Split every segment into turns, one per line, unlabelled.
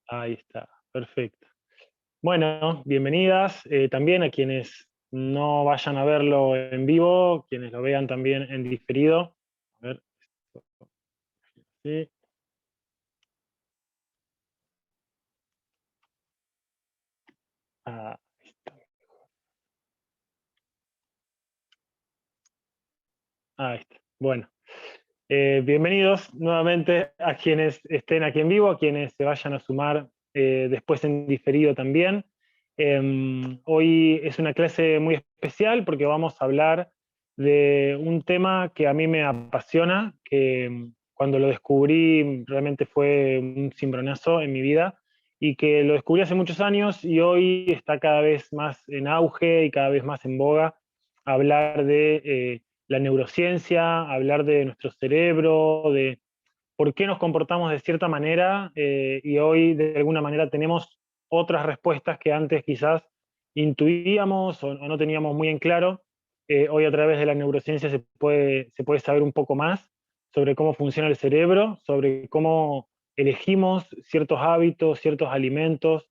Ahí está, perfecto. Bueno, bienvenidas también a quienes no vayan a verlo en vivo, quienes lo vean también en diferido. A ver, sí, ahí está. Ahí está. Bueno, bienvenidos nuevamente a quienes estén aquí en vivo, a quienes se vayan a sumar después en diferido también. Hoy es una clase muy especial porque vamos a hablar de un tema que a mí me apasiona, que cuando lo descubrí realmente fue un cimbronazo en mi vida y que lo descubrí hace muchos años y hoy está cada vez más en auge y cada vez más en boga hablar de la neurociencia, hablar de nuestro cerebro, de por qué nos comportamos de cierta manera y hoy de alguna manera tenemos otras respuestas que antes quizás intuíamos o no teníamos muy en claro. Hoy a través de la neurociencia se puede saber un poco más sobre cómo funciona el cerebro, sobre cómo elegimos ciertos hábitos, ciertos alimentos,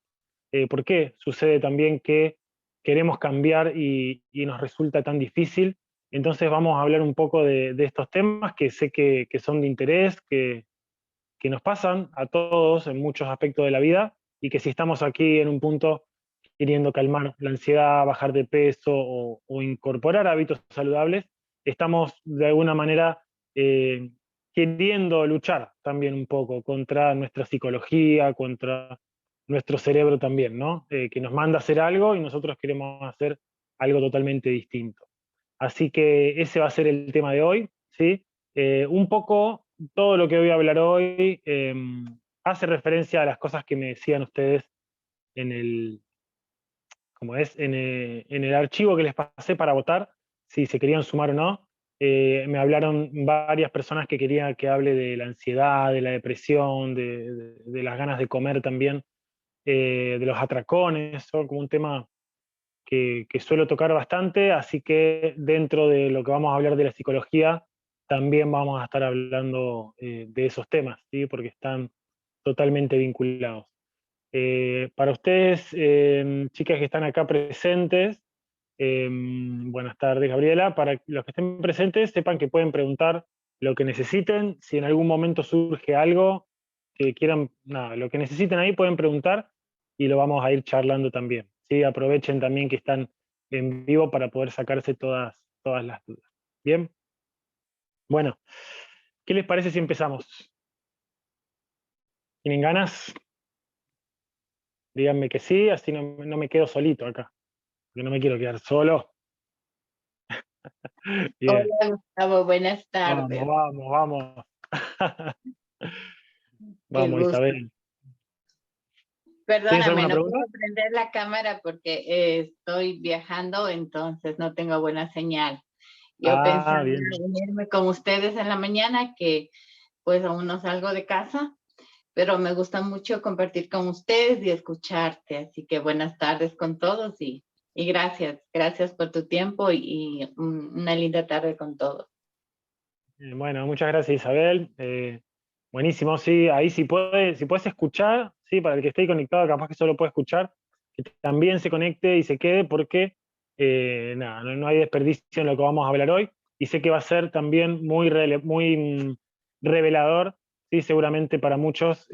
por qué sucede también que queremos cambiar y nos resulta tan difícil. Entonces vamos a hablar un poco de estos temas que sé que son de interés, que nos pasan a todos en muchos aspectos de la vida y que si estamos aquí en un punto queriendo calmar la ansiedad, bajar de peso o incorporar hábitos saludables, estamos de alguna manera eh, queriendo luchar también un poco contra nuestra psicología, contra nuestro cerebro también, ¿no? Que nos manda a hacer algo y nosotros queremos hacer algo totalmente distinto. Así que ese va a ser el tema de hoy, ¿sí? Un poco todo lo que voy a hablar hoy hace referencia a las cosas que me decían ustedes en el, como es, en el archivo que les pasé para votar, si se querían sumar o no. Me hablaron varias personas que querían que hable de la ansiedad, de la depresión, de las ganas de comer también, de los atracones, son como un tema que suelo tocar bastante, así que dentro de lo que vamos a hablar de la psicología, también vamos a estar hablando de esos temas, ¿sí? Porque están totalmente vinculados. Para ustedes, chicas que están acá presentes, buenas tardes, Gabriela. Para los que estén presentes, sepan que pueden preguntar lo que necesiten. Si en algún momento surge algo que quieran, nada, lo que necesiten ahí pueden preguntar y lo vamos a ir charlando también. ¿Sí? Aprovechen también que están en vivo para poder sacarse todas las dudas. Bien, bueno, ¿qué les parece si empezamos? ¿Tienen ganas? Díganme que sí, así no me quedo solito acá, porque no me quiero quedar solo. Bien,
Hola Gustavo, buenas
vamos,
tardes.
vamos, vamos.
Qué
Vamos,
gusto.
Isabel. ¿Tienes
Perdóname,
alguna
no
pregunta?
puedo prender la cámara porque estoy viajando, entonces no tengo buena señal. Yo pensaba
Ah, bien, bien.
unirme con ustedes en la mañana, que pues aún no salgo de casa, pero me gusta mucho compartir con ustedes y escucharte. Así que buenas tardes con todos y gracias, gracias por tu tiempo y una linda tarde con todos.
Bueno, muchas gracias, Isabel. Buenísimo, sí. Ahí si puedes escuchar, sí, para el que esté conectado, capaz que solo puede escuchar, que también se conecte y se quede, porque nada, no hay desperdicio en lo que vamos a hablar hoy. Y sé que va a ser también muy revelador, sí, seguramente para muchos,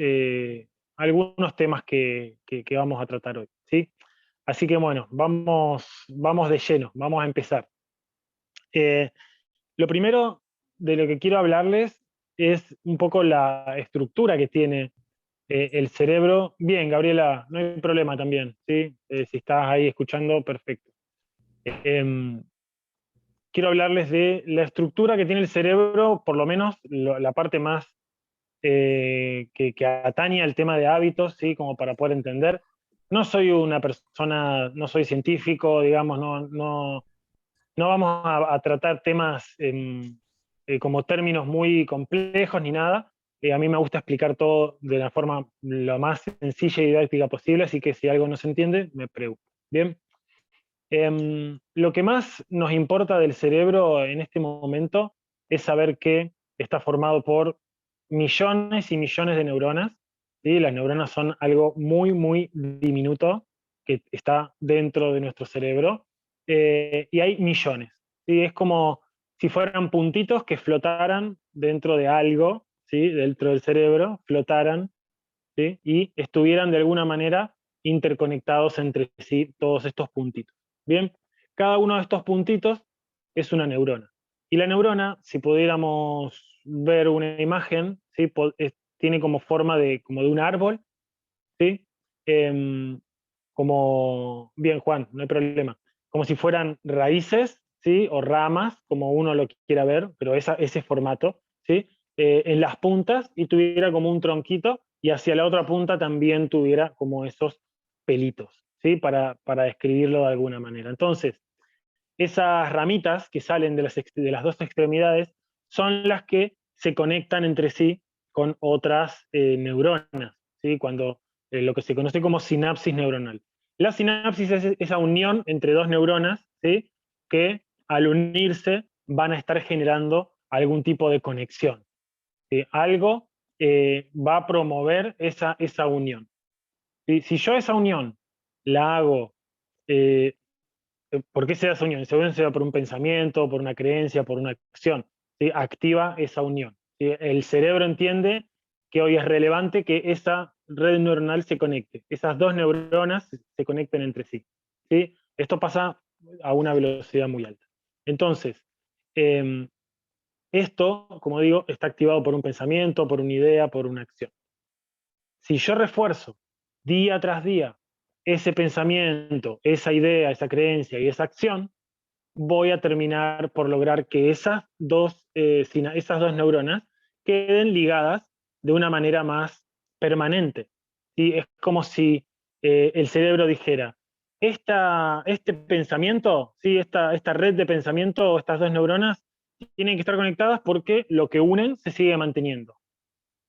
algunos temas que vamos a tratar hoy, ¿sí? Así que bueno, vamos de lleno, vamos a empezar. Eh, lo primero de lo que quiero hablarles es un poco la estructura que tiene el cerebro. Bien, Gabriela, no hay problema también, ¿sí? Si estás ahí escuchando, perfecto. Em, Quiero hablarles de la estructura que tiene el cerebro, por lo menos la parte más que atañe al tema de hábitos, ¿sí? Como para poder entender. No soy una persona, no soy científico, digamos, no vamos a tratar temas como términos muy complejos ni nada. A mí me gusta explicar todo de la forma lo más sencilla y didáctica posible, así que si algo no se entiende, me pregunto. Bien. Lo que más nos importa del cerebro en este momento es saber que está formado por millones y millones de neuronas, ¿sí? Las neuronas son algo muy, muy diminuto que está dentro de nuestro cerebro, y hay millones. ¿Sí? Es como si fueran puntitos que flotaran dentro de algo, ¿sí? Dentro del cerebro, flotaran, ¿sí? Y estuvieran de alguna manera interconectados entre sí todos estos puntitos. Bien, cada uno de estos puntitos es una neurona. Y la neurona, si pudiéramos ver una imagen, ¿sí? Tiene como forma como de un árbol, ¿sí? Em, Como, bien Juan, no hay problema, como si fueran raíces, ¿sí? O ramas, como uno lo quiera ver, pero ese formato, ¿sí? En las puntas y tuviera como un tronquito y hacia la otra punta también tuviera como esos pelitos, ¿sí? Para describirlo de alguna manera. Entonces, esas ramitas que salen de las dos extremidades son las que se conectan entre sí con otras neuronas, ¿sí? Cuando lo que se conoce como sinapsis neuronal. La sinapsis es esa unión entre dos neuronas, ¿sí? Que al unirse van a estar generando algún tipo de conexión, ¿sí? Algo va a promover esa unión. ¿Sí? Si yo esa unión la hago, eh, ¿por qué se da esa unión? Esa unión se da por un pensamiento, por una creencia, por una acción, ¿sí? Activa esa unión, ¿sí? El cerebro entiende que hoy es relevante que esa red neuronal se conecte, esas dos neuronas se conecten entre sí, ¿sí? Esto pasa a una velocidad muy alta. Entonces, eh, esto, como digo, está activado por un pensamiento, por una idea, por una acción. Si yo refuerzo día tras día ese pensamiento, esa idea, esa creencia y esa acción, voy a terminar por lograr que esas dos neuronas queden ligadas de una manera más permanente. ¿Sí? Es como si el cerebro dijera, este pensamiento, ¿sí? esta red de pensamiento, estas dos neuronas, tienen que estar conectadas porque lo que unen se sigue manteniendo.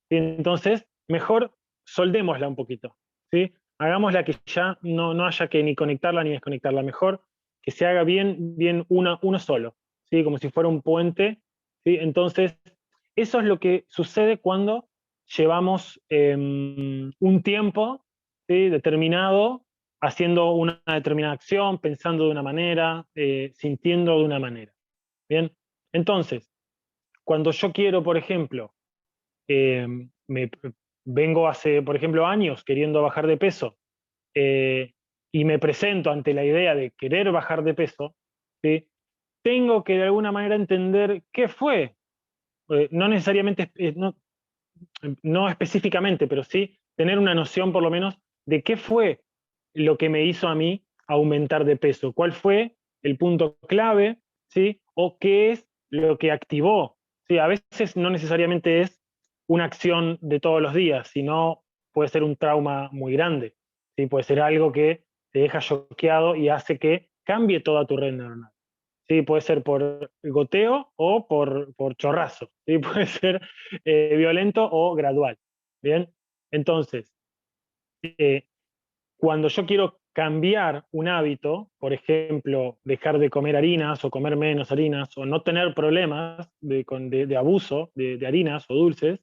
¿Sí? Entonces, mejor soldémosla un poquito, ¿sí? Hagámosla que ya no haya que ni conectarla ni desconectarla, mejor que se haga bien uno solo, ¿sí? Como si fuera un puente, ¿sí? Entonces, eso es lo que sucede cuando llevamos un tiempo, ¿sí? Determinado, haciendo una determinada acción, pensando de una manera, sintiendo de una manera. Bien, entonces, cuando yo quiero, por ejemplo, eh, me, vengo hace, por ejemplo, años queriendo bajar de peso, eh, y me presento ante la idea de querer bajar de peso, ¿sí? Tengo que de alguna manera entender qué fue, no necesariamente, no específicamente, pero sí tener una noción por lo menos de qué fue lo que me hizo a mí aumentar de peso, cuál fue el punto clave, ¿sí? O qué es lo que activó. ¿Sí? A veces no necesariamente es una acción de todos los días, sino puede ser un trauma muy grande, ¿sí? Puede ser algo que te deja choqueado y hace que cambie toda tu red neuronal. Sí, puede ser por goteo o por chorrazo, ¿sí? Puede ser violento o gradual. Bien, entonces, eh, cuando yo quiero cambiar un hábito, por ejemplo, dejar de comer harinas o comer menos harinas o no tener problemas de abuso de harinas o dulces,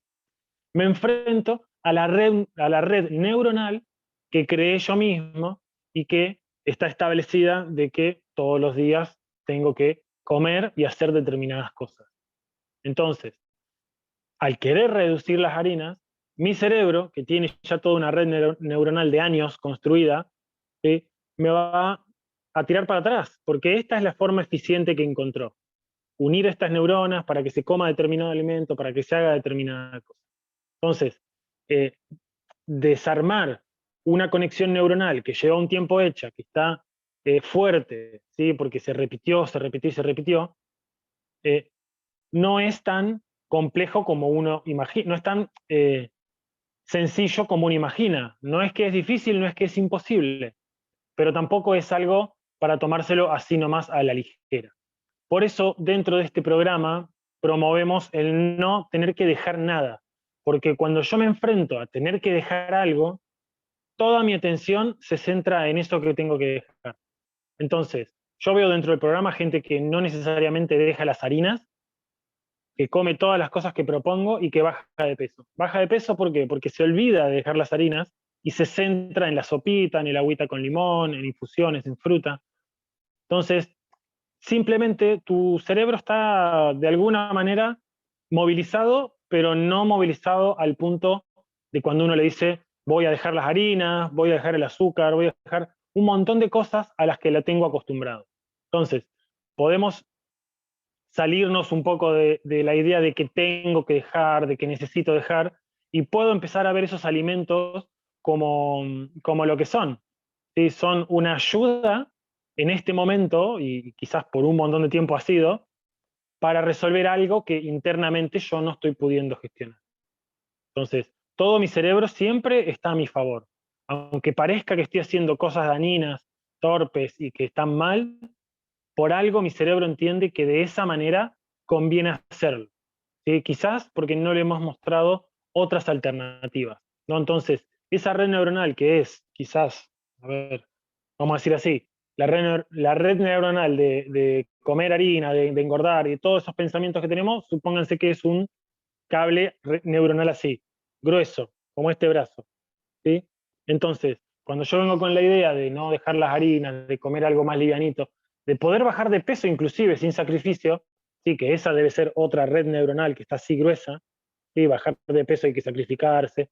me enfrento a la red neuronal que creé yo mismo y que está establecida de que todos los días tengo que comer y hacer determinadas cosas. Entonces, al querer reducir las harinas, mi cerebro, que tiene ya toda una red neuronal de años construida, me va a tirar para atrás, porque esta es la forma eficiente que encontró. Unir estas neuronas para que se coma determinado alimento, para que se haga determinada cosa. Entonces, eh, desarmar una conexión neuronal que lleva un tiempo hecha, que está fuerte, ¿sí? Porque se repitió, se repitió y se repitió, eh, no es tan complejo como uno imagina, no es tan sencillo como uno imagina. No es que es difícil, no es que es imposible, pero tampoco es algo para tomárselo así nomás a la ligera. Por eso, dentro de este programa, promovemos el no tener que dejar nada, porque cuando yo me enfrento a tener que dejar algo, toda mi atención se centra en eso que tengo que dejar. Entonces, yo veo dentro del programa gente que no necesariamente deja las harinas, que come todas las cosas que propongo y que baja de peso. ¿Baja de peso por qué? Porque se olvida de dejar las harinas y se centra en la sopita, en el agüita con limón, en infusiones, en fruta. Entonces, simplemente tu cerebro está de alguna manera movilizado, pero no movilizado al punto de cuando uno le dice, voy a dejar las harinas, voy a dejar el azúcar, voy a dejar un montón de cosas a las que la tengo acostumbrado. Entonces, podemos salirnos un poco de la idea de que tengo que dejar, de que necesito dejar, y puedo empezar a ver esos alimentos como lo que son. ¿Sí? Son una ayuda en este momento, y quizás por un montón de tiempo ha sido, para resolver algo que internamente yo no estoy pudiendo gestionar. Entonces, todo mi cerebro siempre está a mi favor. Aunque parezca que estoy haciendo cosas dañinas, torpes y que están mal, por algo mi cerebro entiende que de esa manera conviene hacerlo. ¿Sí? Quizás porque no le hemos mostrado otras alternativas, ¿no? Entonces, esa red neuronal que es, quizás, a ver, vamos a decir así, la red neuronal de comer harina, de engordar y todos esos pensamientos que tenemos, supónganse que es un cable neuronal así, grueso, como este brazo. ¿Sí? Entonces, cuando yo vengo con la idea de no dejar las harinas, de comer algo más livianito, de poder bajar de peso inclusive sin sacrificio, sí, que esa debe ser otra red neuronal que está así gruesa, ¿sí? Bajar de peso hay que sacrificarse,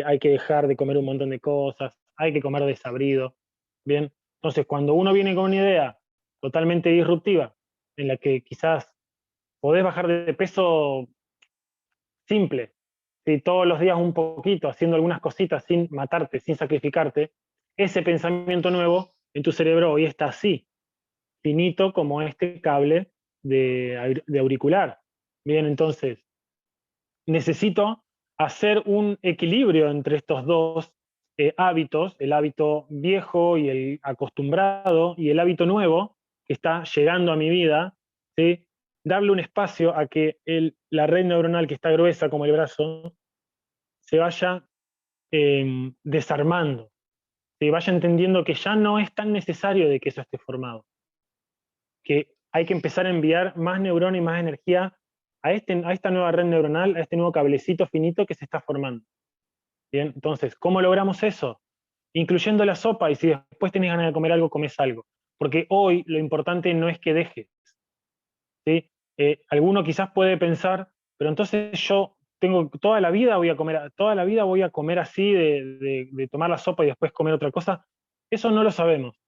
hay que dejar de comer un montón de cosas, hay que comer desabrido, ¿bien? Entonces, cuando uno viene con una idea totalmente disruptiva, en la que quizás podés bajar de peso simple, si todos los días un poquito, haciendo algunas cositas sin matarte, sin sacrificarte, ese pensamiento nuevo en tu cerebro hoy está así, finito como este cable de auricular. Bien, entonces, necesito hacer un equilibrio entre estos dos hábitos, el hábito viejo y el acostumbrado, y el hábito nuevo que está llegando a mi vida, ¿sí? Darle un espacio a que la red neuronal que está gruesa como el brazo se vaya desarmando, se vaya entendiendo que ya no es tan necesario de que eso esté formado, que hay que empezar a enviar más neurona y más energía a esta nueva red neuronal, a este nuevo cablecito finito que se está formando. Bien, entonces, ¿cómo logramos eso? Incluyendo la sopa, y si después tenés ganas de comer algo, comes algo. Porque hoy lo importante no es que dejes, ¿sí? Alguno quizás puede pensar, pero entonces yo tengo toda la vida voy a comer, toda la vida voy a comer así, de tomar la sopa y después comer otra cosa. Eso no lo sabemos.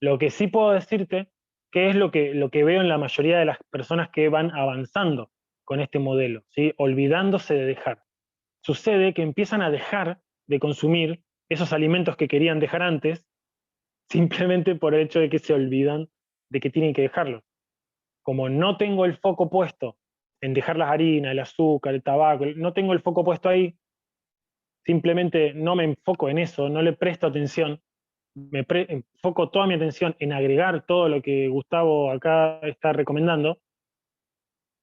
Lo que sí puedo decirte, que es lo que veo en la mayoría de las personas que van avanzando con este modelo, ¿sí? Olvidándose de dejar. Sucede que empiezan a dejar de consumir esos alimentos que querían dejar antes, simplemente por el hecho de que se olvidan de que tienen que dejarlos. Como no tengo el foco puesto en dejar las harinas, el azúcar, el tabaco, no tengo el foco puesto ahí, simplemente no me enfoco en eso, no le presto atención, enfoco toda mi atención en agregar todo lo que Gustavo acá está recomendando,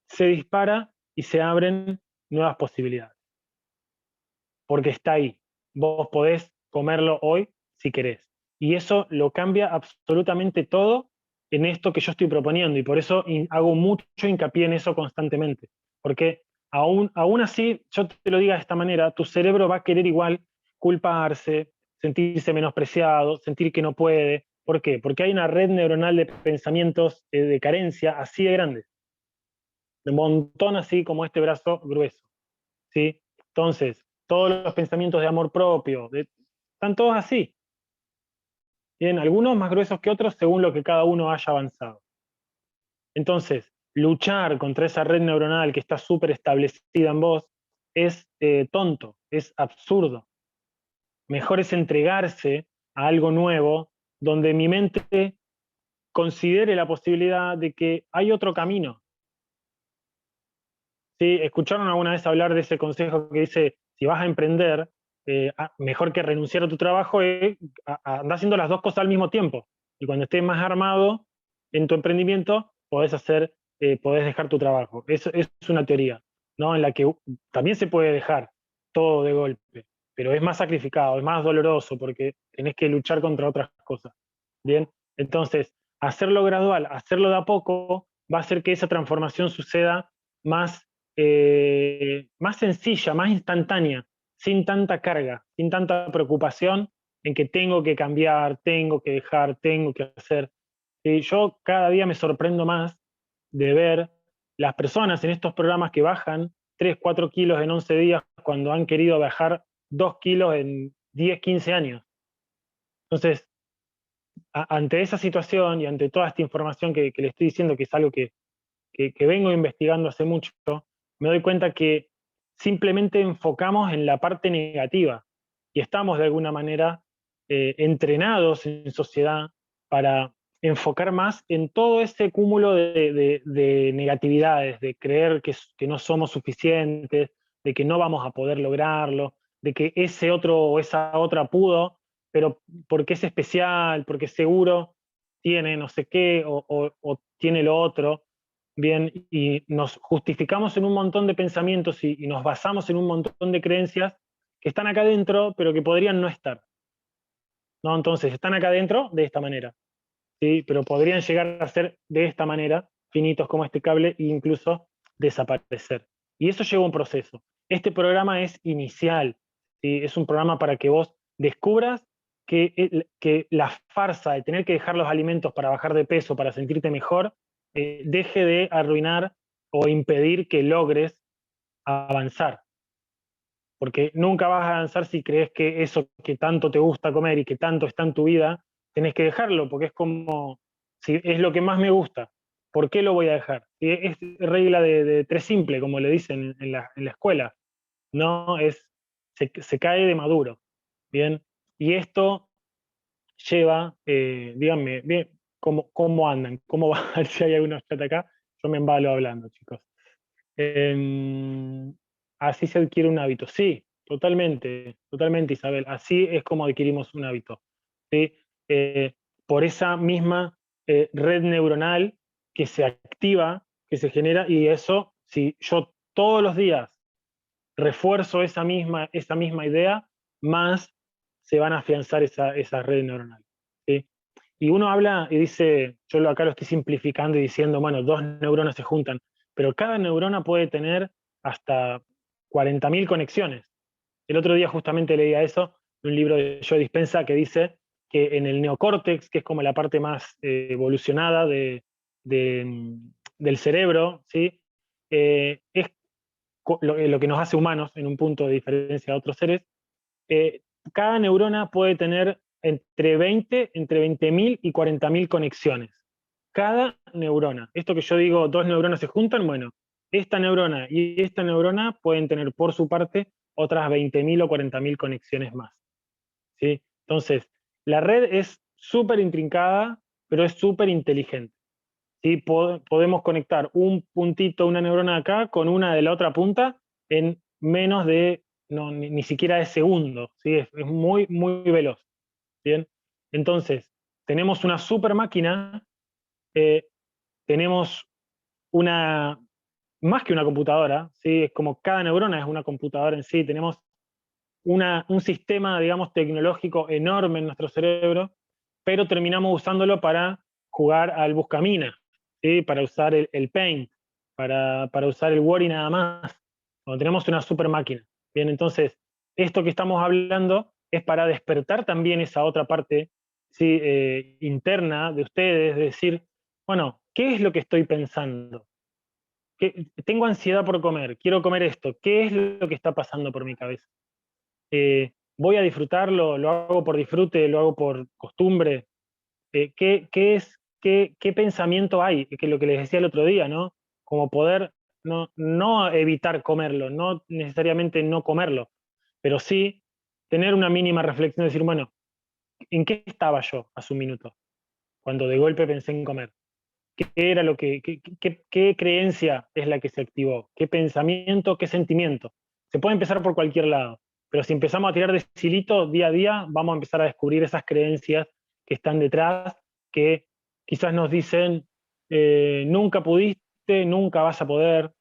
se dispara y se abren nuevas posibilidades. Porque está ahí. Vos podés comerlo hoy si querés. Y eso lo cambia absolutamente todo en esto que yo estoy proponiendo. Y por eso hago mucho hincapié en eso constantemente. Porque aún así, yo te lo diga de esta manera, tu cerebro va a querer igual culparse, sentirse menospreciado, sentir que no puede. ¿Por qué? Porque hay una red neuronal de pensamientos de carencia así de grande. De un montón así como este brazo grueso. ¿Sí? Entonces, todos los pensamientos de amor propio, están todos así. Bien, algunos más gruesos que otros según lo que cada uno haya avanzado. Entonces, luchar contra esa red neuronal que está súper establecida en vos es tonto, es absurdo. Mejor es entregarse a algo nuevo donde mi mente considere la posibilidad de que hay otro camino. ¿Sí? ¿Escucharon alguna vez hablar de ese consejo que dice, si vas a emprender, mejor que renunciar a tu trabajo, andar haciendo las dos cosas al mismo tiempo? Y cuando estés más armado en tu emprendimiento, podés dejar tu trabajo. Es una teoría, ¿no? En la que también se puede dejar todo de golpe, pero es más sacrificado, es más doloroso, porque tenés que luchar contra otras cosas. ¿Bien? Entonces, hacerlo gradual, hacerlo de a poco, va a hacer que esa transformación suceda más sencilla, más instantánea, sin tanta carga, sin tanta preocupación en que tengo que cambiar, tengo que dejar, tengo que hacer. Yo cada día me sorprendo más de ver las personas en estos programas que bajan 3, 4 kilos en 11 días cuando han querido bajar 2 kilos en 10, 15 años. Entonces, ante esa situación y ante toda esta información que le estoy diciendo, que es algo que vengo investigando hace mucho, me doy cuenta que simplemente enfocamos en la parte negativa y estamos de alguna manera entrenados en sociedad para enfocar más en todo ese cúmulo de negatividades, de creer que no somos suficientes, de que no vamos a poder lograrlo, de que ese otro o esa otra pudo, pero porque es especial, porque seguro tiene no sé qué o tiene lo otro. Bien, y nos justificamos en un montón de pensamientos y nos basamos en un montón de creencias que están acá adentro, pero que podrían no estar, ¿no? Entonces, están acá adentro de esta manera, ¿sí? Pero podrían llegar a ser de esta manera, finitos como este cable, e incluso desaparecer. Y eso lleva un proceso. Este programa es inicial, ¿sí? Es un programa para que vos descubras que la farsa de tener que dejar los alimentos para bajar de peso, para sentirte mejor, deje de arruinar o impedir que logres avanzar. Porque nunca vas a avanzar si crees que eso que tanto te gusta comer y que tanto está en tu vida, tenés que dejarlo, porque es como, si es lo que más me gusta, ¿por qué lo voy a dejar? Y es regla de tres simple, como le dicen en la escuela, no es, se cae de maduro, ¿bien? Y esto lleva, díganme, bien, ¿cómo andan? ¿Cómo va? Si hay algunos chat acá, yo me embalo hablando, chicos. Em, Así se adquiere un hábito. Sí, totalmente, totalmente, Isabel. Así es como adquirimos un hábito. ¿Sí? Por esa misma red neuronal que se activa, que se genera, y eso, si yo todos los días refuerzo esa misma idea, más se van a afianzar esa red neuronal. ¿Sí? Y uno habla y dice, yo acá lo estoy simplificando y diciendo, bueno, dos neuronas se juntan, pero cada neurona puede tener hasta 40.000 conexiones. El otro día justamente leía eso, de un libro de Joe Dispenza que dice que en el neocórtex, que es como la parte más evolucionada del cerebro, ¿sí? Es lo que nos hace humanos en un punto de diferencia a otros seres. eh, Cada neurona puede tener entre 20.000 y 40.000 conexiones. Cada neurona. Esto que yo digo, dos neuronas se juntan, bueno, esta neurona y esta neurona pueden tener por su parte otras 20.000 o 40.000 conexiones más. ¿Sí? Entonces, la red es súper intrincada, pero es súper inteligente. ¿Sí? Podemos conectar un puntito, una neurona acá, con una de la otra punta en menos de, no, ni siquiera de segundos. ¿Sí? Es muy, muy veloz. ¿Bien? Entonces, tenemos una super máquina, eh, tenemos una, más que una computadora, ¿sí? Es como cada neurona es una computadora en sí, tenemos un sistema, digamos, tecnológico enorme en nuestro cerebro, pero terminamos usándolo para jugar al buscamina, ¿sí? Para usar el Paint, para usar el Word y nada más, cuando tenemos una super máquina. Bien, entonces, esto que estamos hablando es para despertar también esa otra parte, ¿sí? Interna de ustedes, de decir, bueno, ¿qué es lo que estoy pensando? Tengo ansiedad por comer, quiero comer esto, ¿qué es lo que está pasando por mi cabeza? Voy a disfrutarlo, lo hago por disfrute, lo hago por costumbre. ¿Qué pensamiento hay? Que es lo que les decía el otro día, ¿no? Como poder no evitar comerlo, no necesariamente no comerlo, pero sí tener una mínima reflexión, decir, bueno, ¿en qué estaba yo hace un minuto? Cuando de golpe pensé en comer. ¿Qué era lo qué creencia es la que se activó? ¿Qué pensamiento, qué sentimiento? Se puede empezar por cualquier lado, pero si empezamos a tirar de hilito día a día, vamos a empezar a descubrir esas creencias que están detrás, que quizás nos dicen, nunca pudiste, nunca vas a poder,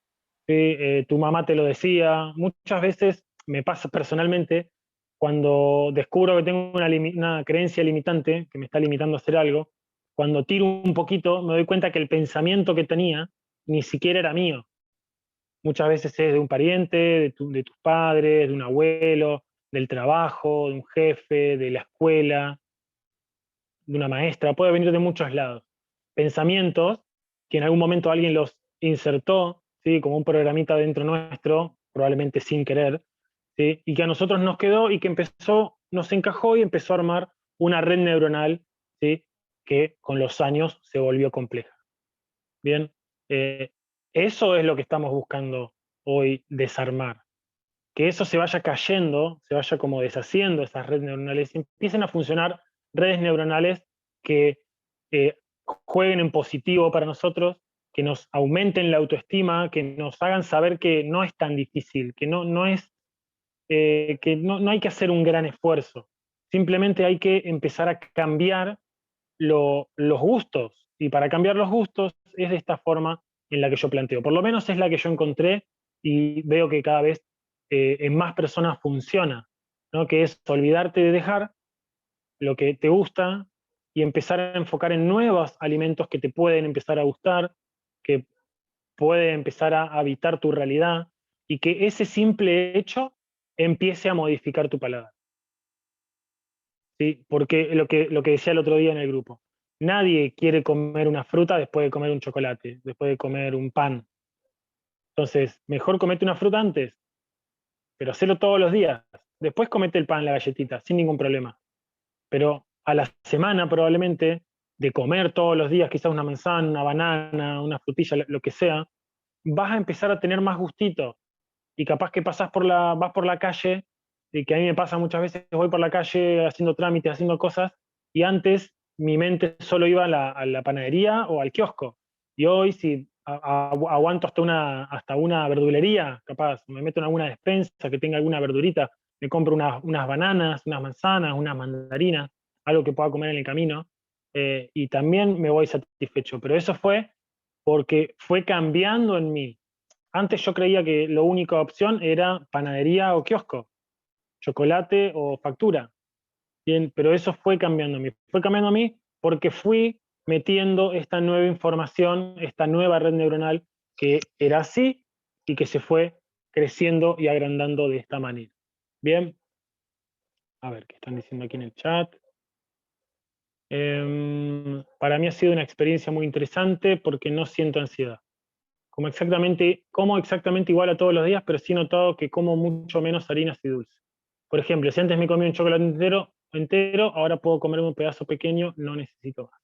¿sí? Tu mamá te lo decía. Muchas veces me pasa personalmente, cuando descubro que tengo una creencia limitante, que me está limitando a hacer algo, cuando tiro un poquito me doy cuenta que el pensamiento que tenía ni siquiera era mío. muchas veces es de un pariente, de tus padres, de un abuelo, del trabajo, de un jefe, de la escuela, de una maestra, puede venir de muchos lados. Pensamientos que en algún momento alguien los insertó, ¿sí? Como un programita dentro nuestro, probablemente sin querer, ¿sí? Y que a nosotros nos quedó y que nos encajó y empezó a armar una red neuronal, ¿sí? Que con los años se volvió compleja. Bien, eh, eso es lo que estamos buscando hoy desarmar. Que eso se vaya cayendo, se vaya como deshaciendo esas redes neuronales y empiecen a funcionar redes neuronales que eh, jueguen en positivo para nosotros, que nos aumenten la autoestima, que nos hagan saber que no es tan difícil, que no es, que no hay que hacer un gran esfuerzo. Simplemente hay que empezar a cambiar los gustos. Y para cambiar los gustos es de esta forma en la que yo planteo. Por lo menos es la que yo encontré y veo que cada vez en más personas funciona, ¿no? Que es olvidarte de dejar lo que te gusta y empezar a enfocar en nuevos alimentos que te pueden empezar a gustar, que pueden empezar a habitar tu realidad y que ese simple hecho empiece a modificar tu paladar. ¿Sí? Porque lo que decía el otro día en el grupo, nadie quiere comer una fruta después de comer un chocolate, después de comer un pan. Entonces, mejor comete una fruta antes, pero hacelo todos los días. Después comete el pan, la galletita, sin ningún problema. Pero a la semana probablemente, de comer todos los días, quizás una manzana, una banana, una frutilla, lo que sea, vas a empezar a tener más gustito. Y capaz que vas por la calle, y que a mí me pasa muchas veces, voy por la calle haciendo trámites, haciendo cosas, y antes mi mente solo iba a la panadería o al kiosco. Y hoy si aguanto hasta una verdulería, capaz, me meto en alguna despensa que tenga alguna verdurita, me compro unas bananas, unas manzanas, unas mandarinas, algo que pueda comer en el camino, y también me voy satisfecho. Pero eso fue porque fue cambiando en mí. Antes yo creía que la única opción era panadería o kiosco, chocolate o factura. Bien, pero eso fue cambiando a mí. Fue cambiando a mí porque fui metiendo esta nueva información, esta nueva red neuronal que era así y que se fue creciendo y agrandando de esta manera. Bien, a ver qué están diciendo aquí en el chat. Para mí ha sido una experiencia muy interesante porque no siento ansiedad. Como exactamente igual a todos los días, pero sí he notado que como mucho menos harinas y dulces. Por ejemplo, si antes me comía un chocolate entero, ahora puedo comerme un pedazo pequeño, no necesito más.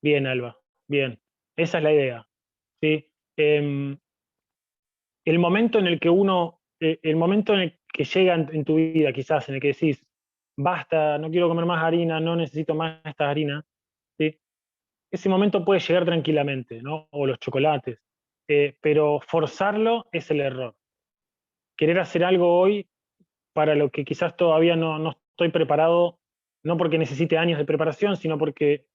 Bien, Alba, bien. Esa es la idea. ¿Sí? El momento en el que el momento en el que llega en tu vida, quizás, en el que decís, basta, no quiero comer más harina, no necesito más esta harina, ¿sí? Ese momento puede llegar tranquilamente, ¿no? O los chocolates. Pero forzarlo es el error. Querer hacer algo hoy para lo que quizás todavía no estoy preparado, no porque necesite años de preparación, sino porque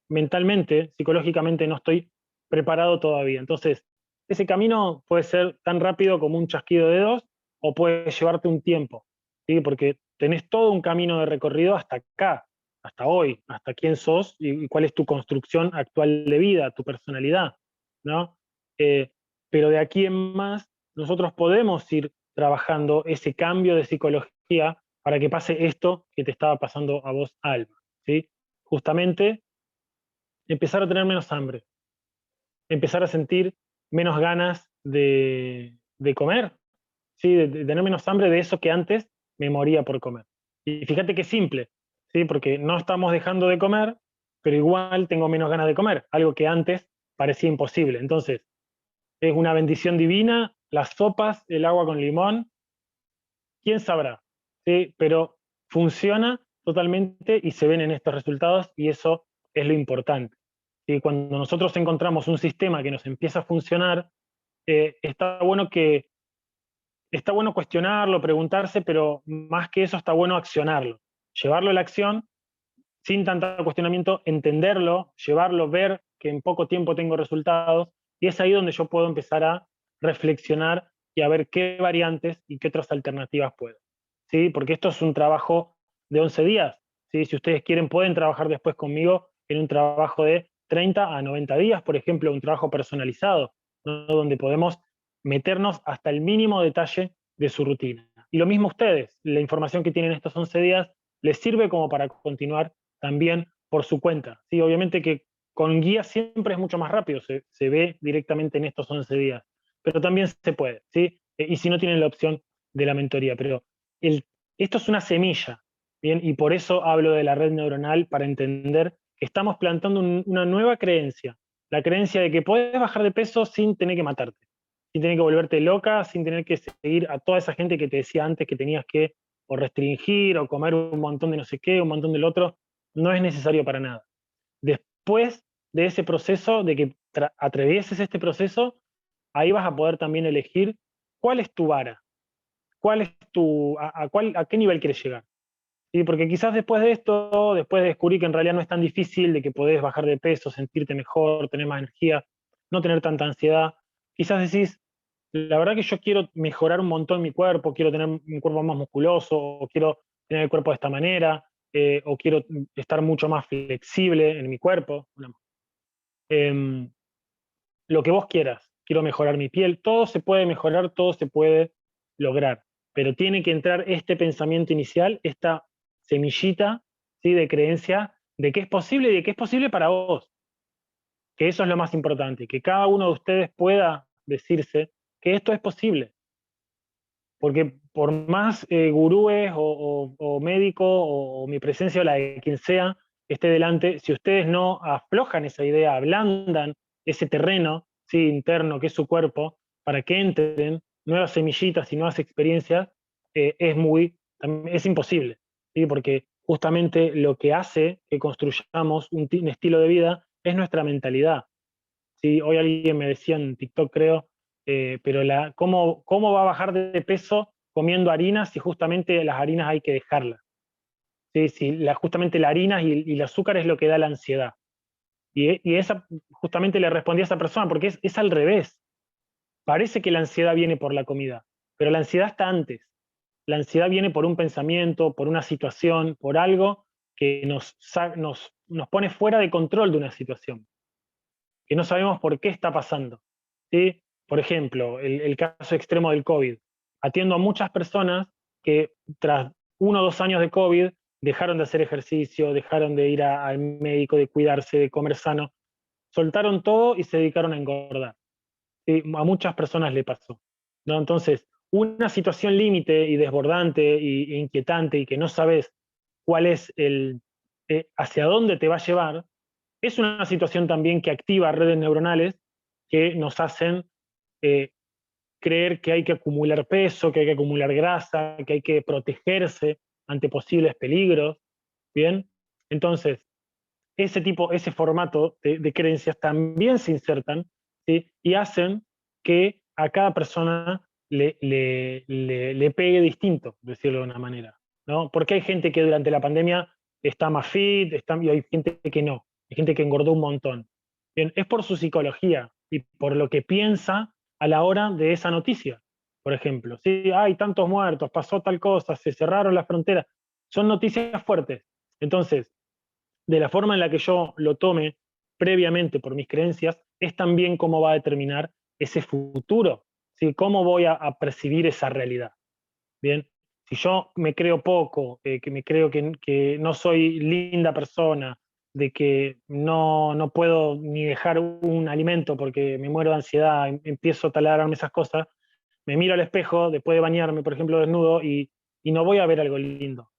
mentalmente, psicológicamente no estoy preparado todavía. Entonces, ese camino puede ser tan rápido como un chasquido de dedos o puede llevarte un tiempo, ¿sí? Porque tenés todo un camino de recorrido hasta acá, hasta hoy, hasta quién sos y cuál es tu construcción actual de vida, tu personalidad, ¿no? Pero de aquí en más, nosotros podemos ir trabajando ese cambio de psicología para que pase esto que te estaba pasando a vos, Alba, ¿sí? Justamente empezar a tener menos hambre, empezar a sentir menos ganas de comer, ¿sí? De tener menos hambre de eso que antes me moría por comer. Y fíjate qué simple, ¿sí? Porque no estamos dejando de comer, pero igual tengo menos ganas de comer, algo que antes parecía imposible. Entonces, es una bendición divina, las sopas, el agua con limón, quién sabrá, ¿sí? Pero funciona totalmente y se ven en estos resultados y eso es lo importante. ¿Sí? Cuando nosotros encontramos un sistema que nos empieza a funcionar, está bueno cuestionarlo, preguntarse, pero más que eso está bueno accionarlo, llevarlo a la acción sin tanto cuestionamiento, entenderlo, llevarlo, ver que en poco tiempo tengo resultados, y es ahí donde yo puedo empezar a reflexionar y a ver qué variantes y qué otras alternativas puedo. ¿Sí? Porque esto es un trabajo de 11 días. ¿Sí? Si ustedes quieren, pueden trabajar después conmigo en un trabajo de 30 a 90 días, por ejemplo, un trabajo personalizado, ¿no? Donde podemos meternos hasta el mínimo detalle de su rutina. Y lo mismo ustedes, la información que tienen estos 11 días les sirve como para continuar también por su cuenta. ¿Sí? Obviamente que con guía siempre es mucho más rápido, se ve directamente en estos 11 días, pero también se puede, ¿sí? Y si no tienen la opción de la mentoría, pero esto es una semilla, ¿bien? Y por eso hablo de la red neuronal, para entender que estamos plantando una nueva creencia, la creencia de que puedes bajar de peso sin tener que matarte, sin tener que volverte loca, sin tener que seguir a toda esa gente que te decía antes que tenías que o restringir o comer un montón de no sé qué, un montón del otro. No es necesario para nada. Después de ese proceso, de que atravieses este proceso, ahí vas a poder también elegir cuál es tu vara, cuál es a qué nivel quieres llegar. ¿Sí? Porque quizás después de esto, después de descubrir que en realidad no es tan difícil, de que podés bajar de peso, sentirte mejor, tener más energía, no tener tanta ansiedad, quizás decís, la verdad que yo quiero mejorar un montón mi cuerpo, quiero tener un cuerpo más musculoso, o quiero tener el cuerpo de esta manera, o quiero estar mucho más flexible en mi cuerpo. Em, lo que vos quieras, quiero mejorar mi piel, todo se puede mejorar, todo se puede lograr, pero tiene que entrar este pensamiento inicial, esta semillita, ¿sí? De creencia de que es posible y de que es posible para vos, que eso es lo más importante, que cada uno de ustedes pueda decirse que esto es posible, porque por más gurúes o médico o mi presencia o la de quien sea que esté delante, si ustedes no aflojan esa idea, ablandan ese terreno, ¿sí? Interno que es su cuerpo, para que entren nuevas semillitas y nuevas experiencias, es imposible, ¿sí? Porque justamente lo que hace que construyamos un estilo de vida es nuestra mentalidad. ¿Sí? Hoy alguien me decía en TikTok, creo, pero ¿cómo va a bajar de peso comiendo harinas si justamente las harinas hay que dejarlas? ¿Sí? Si justamente la harina y el azúcar es lo que da la ansiedad. Y esa, justamente le respondí a esa persona, porque es al revés. Parece que la ansiedad viene por la comida, pero la ansiedad está antes. La ansiedad viene por un pensamiento, por una situación, por algo que nos pone fuera de control de una situación, que no sabemos por qué está pasando. ¿Sí? Por ejemplo, el caso extremo del COVID. Atiendo a muchas personas que tras 1 o 2 años de COVID dejaron de hacer ejercicio, dejaron de ir al médico, de cuidarse, de comer sano, soltaron todo y se dedicaron a engordar. ¿Sí? A muchas personas le pasó, ¿no? Entonces, una situación límite y desbordante e inquietante y que no sabes cuál es hacia dónde te va a llevar, es una situación también que activa redes neuronales que nos hacen eh, creer que hay que acumular peso, que hay que acumular grasa, que hay que protegerse ante posibles peligros. ¿Bien? Entonces, ese formato de creencias también se insertan, ¿sí? Y hacen que a cada persona le pegue distinto, decirlo de una manera, ¿no? Porque hay gente que durante la pandemia está más fit, y hay gente que no, hay gente que engordó un montón. Bien, es por su psicología y por lo que piensa a la hora de esa noticia, por ejemplo. Sí, hay tantos muertos, pasó tal cosa, se cerraron las fronteras. Son noticias fuertes. Entonces, de la forma en la que yo lo tome previamente por mis creencias, es también cómo va a determinar ese futuro, ¿sí? Cómo voy a percibir esa realidad. Bien, si yo me creo poco, que me creo que no soy linda persona, de que no puedo ni dejar un alimento porque me muero de ansiedad, empiezo a taladrarme esas cosas, me miro al espejo después de bañarme, por ejemplo, desnudo, y no voy a ver algo lindo.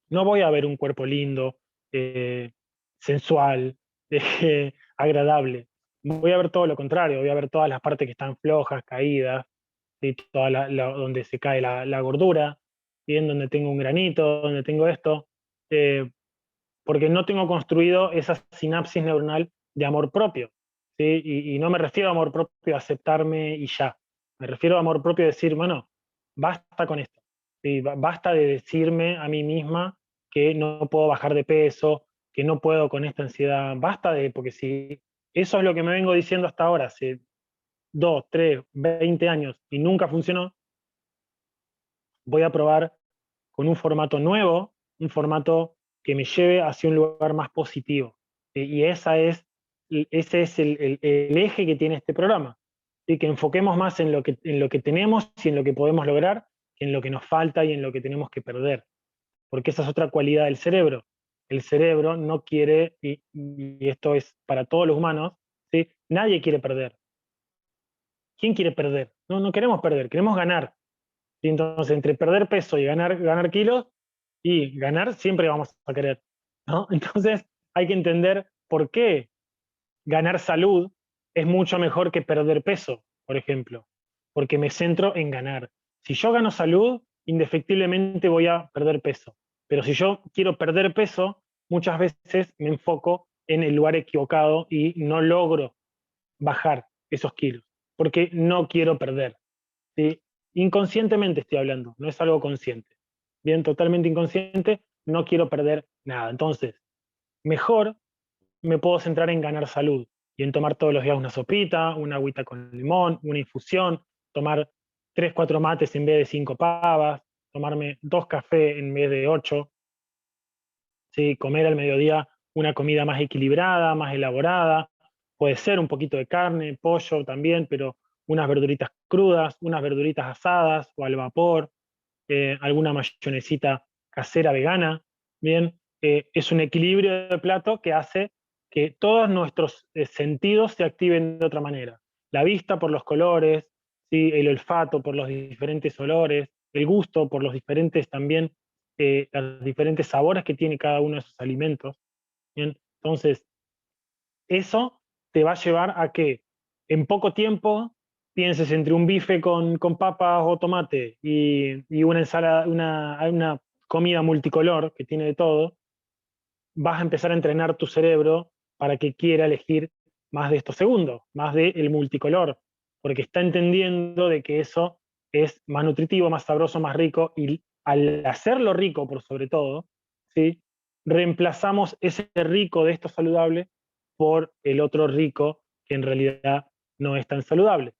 No voy a ver un cuerpo lindo, eh, sensual, agradable. Voy a ver todo lo contrario, voy a ver todas las partes que están flojas, caídas, ¿sí? Donde se cae la gordura, ¿bien? Donde tengo un granito, donde tengo esto, eh, porque no tengo construido esa sinapsis neuronal de amor propio. ¿Sí? Y no me refiero a amor propio a aceptarme y ya. Me refiero a amor propio a decir, bueno, basta con esto. ¿Sí? Basta de decirme a mí misma que no puedo bajar de peso, que no puedo con esta ansiedad. Basta porque si eso es lo que me vengo diciendo hasta ahora, hace 2, 3, 20 años y nunca funcionó, voy a probar con un formato nuevo, un formato que me lleve hacia un lugar más positivo. Y ese es el eje que tiene este programa. y que enfoquemos más en lo que tenemos y en lo que podemos lograr, que en lo que nos falta y en lo que tenemos que perder. Porque esa es otra cualidad del cerebro. El cerebro no quiere, y esto es para todos los humanos, ¿sí? Nadie quiere perder. ¿Quién quiere perder? No, no queremos perder, queremos ganar. Y entonces, entre perder peso y ganar kilos, y ganar siempre vamos a querer, ¿no? Entonces, hay que entender por qué ganar salud es mucho mejor que perder peso, por ejemplo, porque me centro en ganar. Si yo gano salud, indefectiblemente voy a perder peso. Pero si yo quiero perder peso, muchas veces me enfoco en el lugar equivocado y no logro bajar esos kilos, porque no quiero perder. ¿Sí? Inconscientemente estoy hablando, no es algo consciente. Bien, totalmente inconsciente, no quiero perder nada. Entonces, mejor me puedo centrar en ganar salud y en tomar todos los días una sopita, una agüita con limón, una infusión, tomar 3 4 mates en vez de 5 pavas, tomarme 2 cafés en vez de 8, ¿sí? Comer al mediodía una comida más equilibrada, más elaborada, puede ser un poquito de carne, pollo también, pero unas verduritas crudas, unas verduritas asadas o al vapor, alguna mayonesita casera vegana, bien, es un equilibrio de plato que hace que todos nuestros sentidos se activen de otra manera. La vista por los colores, ¿sí? El olfato por los diferentes olores, el gusto por los diferentes también, los diferentes sabores que tiene cada uno de esos alimentos. ¿Bien? Entonces, eso te va a llevar a que en poco tiempo pienses entre un bife con papas o tomate y una ensalada, una comida multicolor que tiene de todo, vas a empezar a entrenar tu cerebro para que quiera elegir más de estos segundos, más del multicolor, porque está entendiendo de que eso es más nutritivo, más sabroso, más rico, y al hacerlo rico por sobre todo, ¿sí? Reemplazamos ese rico de esto saludable por el otro rico que en realidad no es tan saludable.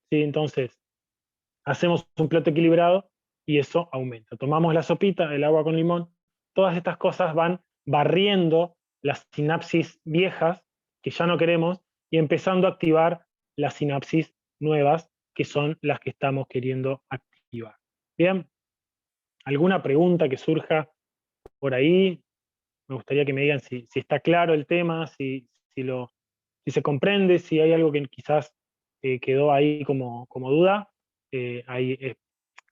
¿Sí? Entonces, hacemos un plato equilibrado y eso aumenta. Tomamos la sopita, el agua con limón, todas estas cosas van barriendo las sinapsis viejas que ya no queremos y empezando a activar las sinapsis nuevas que son las que estamos queriendo activar. Bien, ¿alguna pregunta que surja por ahí? Me gustaría que me digan si está claro el tema, si se comprende, si hay algo que quizás quedó ahí como duda. Ahí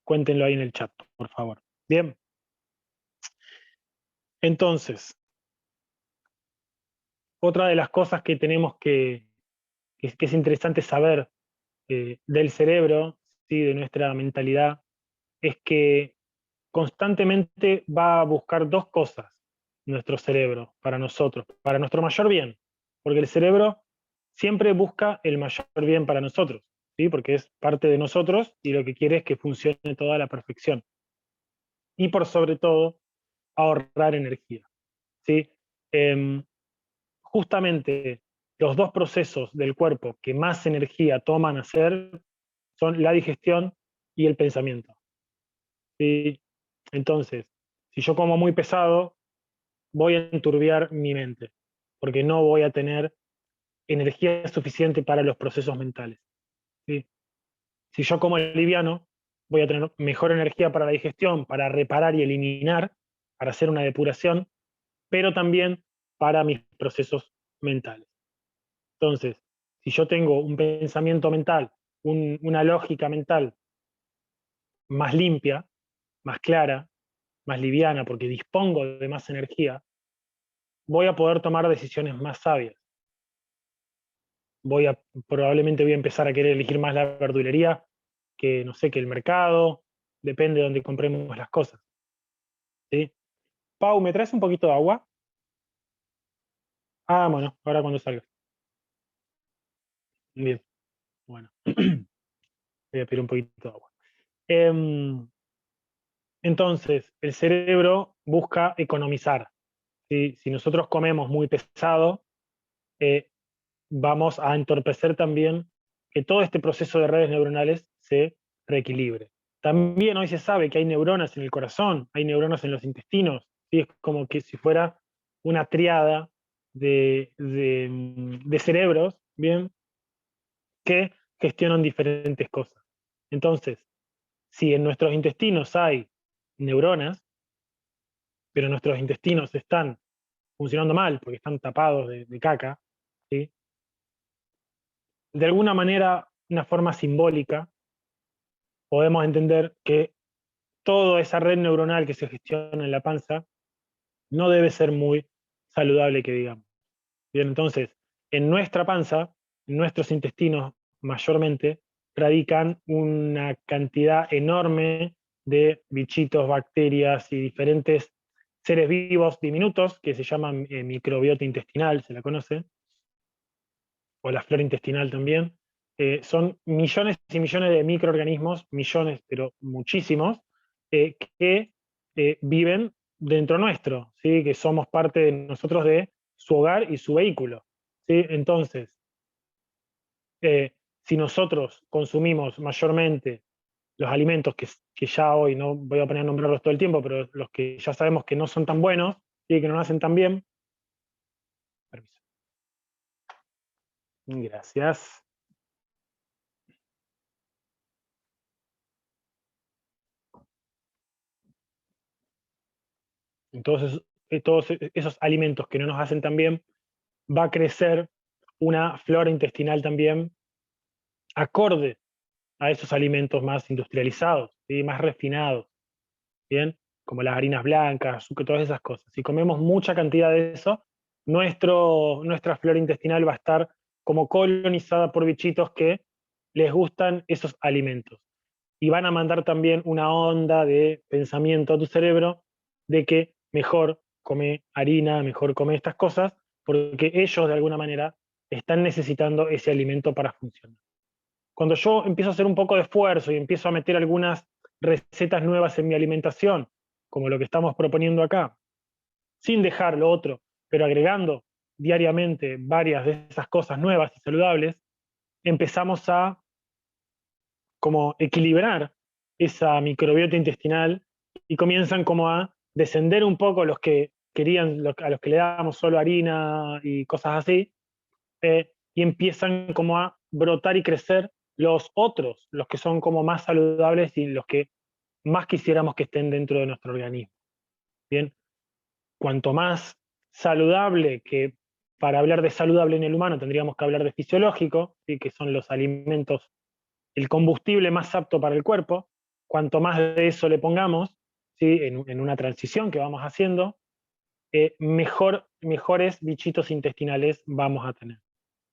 cuéntenlo ahí en el chat, por favor. Bien, entonces, otra de las cosas que tenemos que es interesante saber del cerebro, ¿sí? De nuestra mentalidad, es que constantemente va a buscar dos cosas nuestro cerebro para nosotros, para nuestro mayor bien, porque el cerebro siempre busca el mayor bien para nosotros, ¿sí? Porque es parte de nosotros y lo que quiere es que funcione toda a la perfección. Y por sobre todo, ahorrar energía, ¿sí? Em, Justamente los dos procesos del cuerpo que más energía toman hacer son la digestión y el pensamiento, ¿sí? Entonces, si yo como muy pesado, voy a enturbiar mi mente, porque no voy a tener energía suficiente para los procesos mentales, ¿sí? Si yo como liviano, voy a tener mejor energía para la digestión, para reparar y eliminar, para hacer una depuración, pero también para mis procesos mentales. Entonces, si yo tengo un pensamiento mental, una lógica mental más limpia, más clara, más liviana, porque dispongo de más energía, voy a poder tomar decisiones más sabias. Probablemente voy a empezar a querer elegir más la verdulería que, no sé, que el mercado, depende de donde compremos las cosas. ¿Sí? Pau, ¿me traes un poquito de agua? Ah, bueno, ahora cuando salga. Bien, bueno. Voy a pedir un poquito de agua. Em, entonces, el cerebro busca economizar. ¿Sí? Si nosotros comemos muy pesado, eh, vamos a entorpecer también que todo este proceso de redes neuronales se reequilibre. También hoy se sabe que hay neuronas en el corazón, hay neuronas en los intestinos, ¿sí? Es como que si fuera una triada de cerebros, ¿bien? Que gestionan diferentes cosas. Entonces, si en nuestros intestinos hay neuronas, pero nuestros intestinos están funcionando mal porque están tapados de caca, ¿sí? De alguna manera, una forma simbólica, podemos entender que toda esa red neuronal que se gestiona en la panza no debe ser muy saludable, que digamos. Bien, entonces, en nuestra panza, en nuestros intestinos mayormente, radican una cantidad enorme de bichitos, bacterias y diferentes seres vivos diminutos que se llaman microbiota intestinal, se la conoce, o la flora intestinal también. Son millones y millones de microorganismos, millones, pero muchísimos, que viven dentro nuestro, ¿sí? Que somos parte de nosotros, de su hogar y su vehículo. ¿Sí? Entonces, si nosotros consumimos mayormente los alimentos que ya hoy, no voy a poner a nombrarlos todo el tiempo, pero los que ya sabemos que no son tan buenos y que no nos hacen tan bien. Permiso. Gracias. Entonces, todos esos alimentos que no nos hacen tan bien, va a crecer una flora intestinal también acorde a esos alimentos más industrializados, ¿sí? Más refinados, ¿bien? Como las harinas blancas, azúcar, todas esas cosas. Si comemos mucha cantidad de eso, nuestra flora intestinal va a estar como colonizada por bichitos que les gustan esos alimentos. Y van a mandar también una onda de pensamiento a tu cerebro de que mejor come harina, mejor come estas cosas, porque ellos de alguna manera están necesitando ese alimento para funcionar. Cuando yo empiezo a hacer un poco de esfuerzo y empiezo a meter algunas recetas nuevas en mi alimentación, como lo que estamos proponiendo acá, sin dejar lo otro, pero agregando diariamente varias de esas cosas nuevas y saludables, empezamos a como equilibrar esa microbiota intestinal y comienzan como a descender un poco los que querían, a los que le dábamos solo harina y cosas así, y empiezan como a brotar y crecer los otros, los que son como más saludables y los que más quisiéramos que estén dentro de nuestro organismo. Bien, cuanto más saludable, que para hablar de saludable en el humano tendríamos que hablar de fisiológico, ¿sí? Que son los alimentos, el combustible más apto para el cuerpo, cuanto más de eso le pongamos, ¿sí? En una transición que vamos haciendo, mejores bichitos intestinales vamos a tener.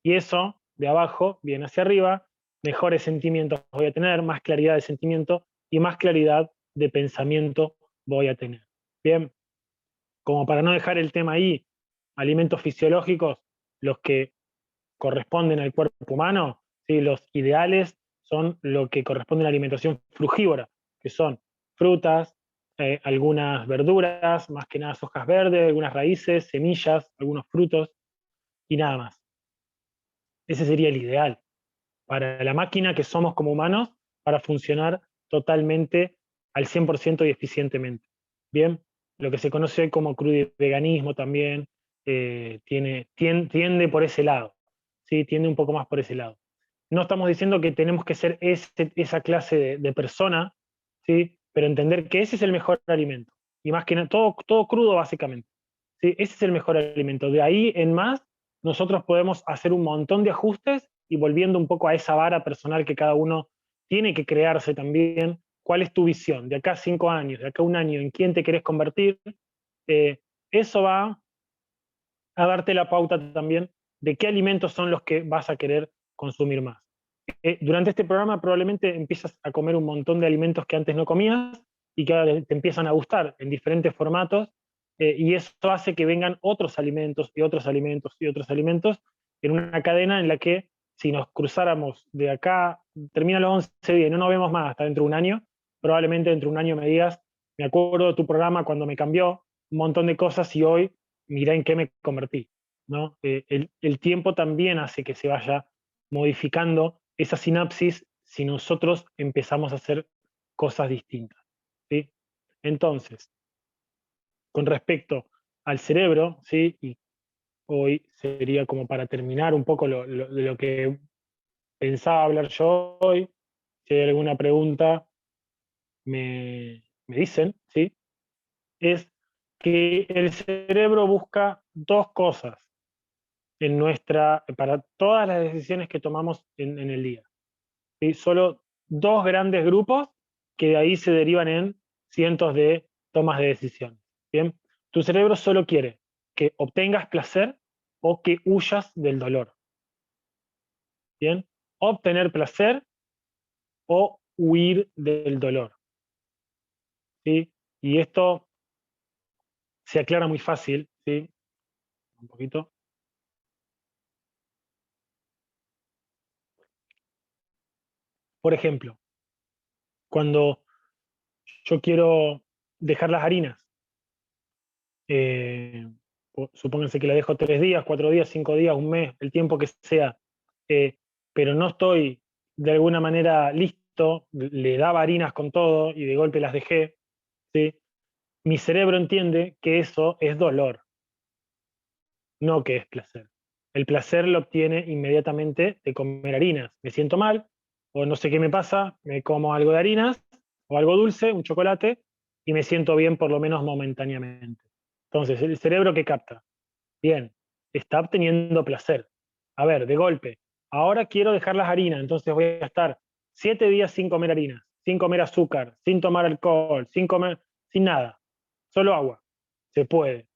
Y eso, de abajo, viene hacia arriba, mejores sentimientos voy a tener, más claridad de sentimiento y más claridad de pensamiento voy a tener. Bien, como para no dejar el tema ahí, alimentos fisiológicos, los que corresponden al cuerpo humano, ¿sí? Los ideales son lo que corresponde a la alimentación frugívora, que son frutas, algunas verduras, más que nada hojas verdes, algunas raíces, semillas, algunos frutos y nada más. Ese sería el ideal para la máquina que somos como humanos para funcionar totalmente al 100% y eficientemente. Bien, lo que se conoce hoy como crudiveganismo también tiende por ese lado, ¿sí? Tiende un poco más por ese lado. No estamos diciendo que tenemos que ser esa clase de persona, ¿sí? Pero entender que ese es el mejor alimento. Y más que nada, todo crudo básicamente. ¿Sí? Ese es el mejor alimento. De ahí en más, nosotros podemos hacer un montón de ajustes y volviendo un poco a esa vara personal que cada uno tiene que crearse también. ¿Cuál es tu visión? De acá a 5 años, de acá a un año, ¿en quién te querés convertir? Eso va a darte la pauta también de qué alimentos son los que vas a querer consumir más. Durante este programa probablemente empiezas a comer un montón de alimentos que antes no comías y que ahora te empiezan a gustar en diferentes formatos, y eso hace que vengan otros alimentos y otros alimentos y otros alimentos en una cadena en la que si nos cruzáramos de acá, termina los 11 días y no nos vemos más hasta dentro de un año, probablemente dentro de un año me digas, me acuerdo de tu programa cuando me cambió un montón de cosas y hoy mirá en qué me convertí, ¿no? El tiempo también hace que se vaya modificando esa sinapsis si nosotros empezamos a hacer cosas distintas, ¿sí? Entonces, con respecto al cerebro, ¿sí? Y hoy sería como para terminar un poco de lo que pensaba hablar yo hoy. Si hay alguna pregunta, me dicen, ¿sí? Es que el cerebro busca dos cosas para todas las decisiones que tomamos en el día. ¿Sí? Solo dos grandes grupos que de ahí se derivan en cientos de tomas de decisión. ¿Bien? Tu cerebro solo quiere que obtengas placer o que huyas del dolor. ¿Bien? Obtener placer o huir del dolor. ¿Sí? Y esto se aclara muy fácil. ¿Sí? Un poquito. Por ejemplo, cuando yo quiero dejar las harinas, eh, supónganse que la dejo 3 días, 4 días, 5 días, un mes, el tiempo que sea, eh, pero no estoy de alguna manera listo, le daba harinas con todo y de golpe las dejé, ¿sí? Mi cerebro entiende que eso es dolor, no que es placer. El placer lo obtiene inmediatamente de comer harinas. Me siento mal, o no sé qué me pasa, me como algo de harinas, o algo dulce, un chocolate, y me siento bien por lo menos momentáneamente. Entonces, el cerebro que capta, bien, está obteniendo placer. A ver, de golpe, ahora quiero dejar las harinas, entonces voy a estar 7 días sin comer harinas, sin comer azúcar, sin tomar alcohol, sin nada, solo agua. Se puede,